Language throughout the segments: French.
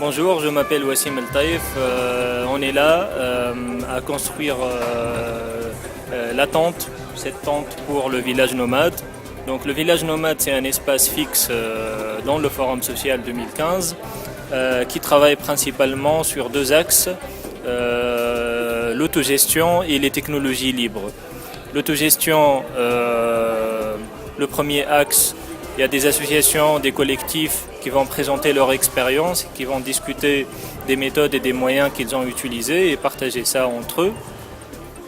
Bonjour, je m'appelle Wassim El Taïf. On est là à construire la tente, cette tente pour le village nomade. Donc le village nomade, c'est un espace fixe dans le Forum social 2015 qui travaille principalement sur deux axes, l'autogestion et les technologies libres. L'autogestion, le premier axe, il y a des associations, des collectifs qui vont présenter leur expérience, qui vont discuter des méthodes et des moyens qu'ils ont utilisés et partager ça entre eux.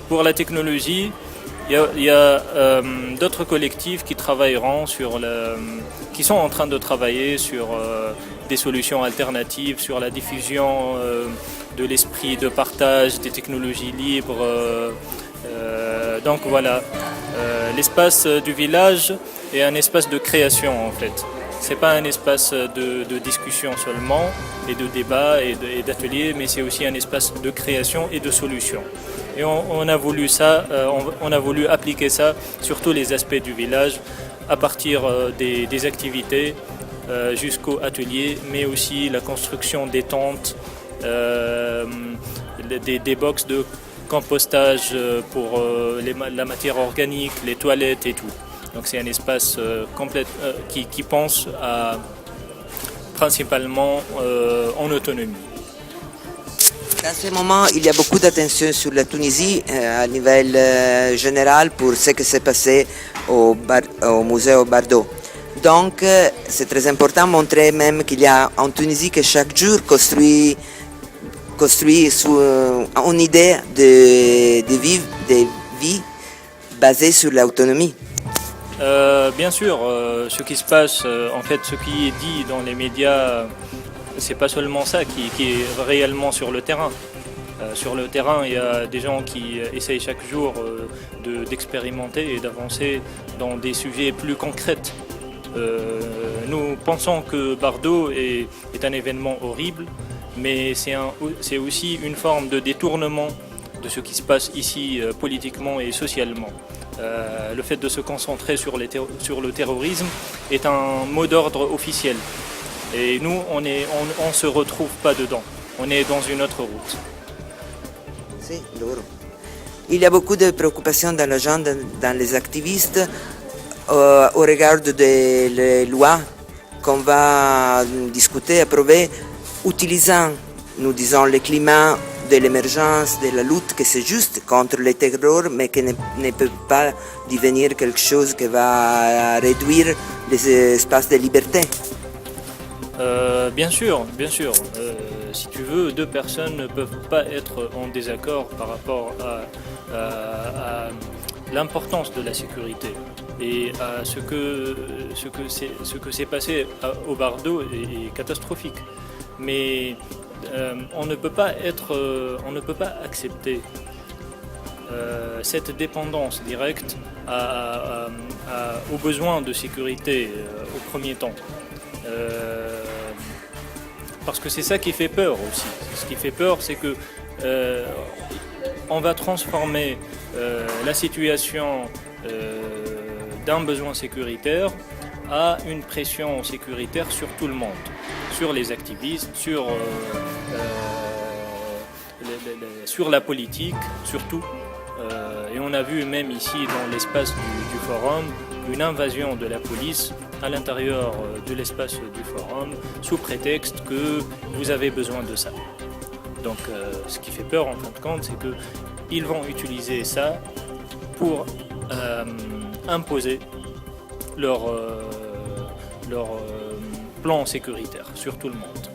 Pour la technologie, il y a d'autres collectifs qui travailleront qui sont en train de travailler sur des solutions alternatives, sur la diffusion de l'esprit de partage, des technologies libres. Donc voilà, l'espace du village est un espace de création en fait. C'est pas un espace de discussion seulement et de débat et d'atelier, mais c'est aussi un espace de création et de solution. Et on a voulu ça, on a voulu appliquer ça sur tous les aspects du village, à partir des activités jusqu'au atelier, mais aussi la construction des tentes, des box de compostage pour la matière organique, les toilettes et tout. Donc c'est un espace complet qui pense principalement en autonomie. Dans ce moment, il y a beaucoup d'attention sur la Tunisie à niveau général pour ce qui s'est passé au musée Bardo. Donc c'est très important de montrer même qu'il y a en Tunisie que chaque jour construit sur une idée de vie basée sur l'autonomie. Bien sûr, ce qui se passe, en fait, ce qui est dit dans les médias, c'est pas seulement ça qui est réellement sur le terrain. Sur le terrain, il y a des gens qui essayent chaque jour d'expérimenter et d'avancer dans des sujets plus concrets. Nous pensons que Bardo est un événement horrible, mais c'est aussi une forme de détournement de ce qui se passe ici politiquement et socialement. Le fait de se concentrer sur le terrorisme est un mot d'ordre officiel. Et nous, on ne se retrouve pas dedans. On est dans une autre route. C'est lourd. Il y a beaucoup de préoccupations dans les gens, dans les activistes, au regard des lois qu'on va discuter, approuver, utilisant, nous disons, le climat de l'émergence, de la lutte, que c'est juste contre le terror, mais qui ne peut pas devenir quelque chose qui va réduire les espaces de liberté. Bien sûr. Si tu veux, deux personnes ne peuvent pas être en désaccord par rapport à l'importance de la sécurité et à ce que s'est passé au Bardo est catastrophique. Mais on ne peut pas accepter cette dépendance directe aux besoins de sécurité au premier temps. Parce que c'est ça qui fait peur aussi. Ce qui fait peur, c'est que on va transformer la situation d'un besoin sécuritaire à une pression sécuritaire sur tout le monde, sur les activistes, sur la politique, surtout. Et on a vu même ici dans l'espace du forum une invasion de la police à l'intérieur de l'espace du forum sous prétexte que vous avez besoin de ça. Donc ce qui fait peur en fin de compte, c'est qu'ils vont utiliser ça pour imposer leur plan sécuritaire sur tout le monde.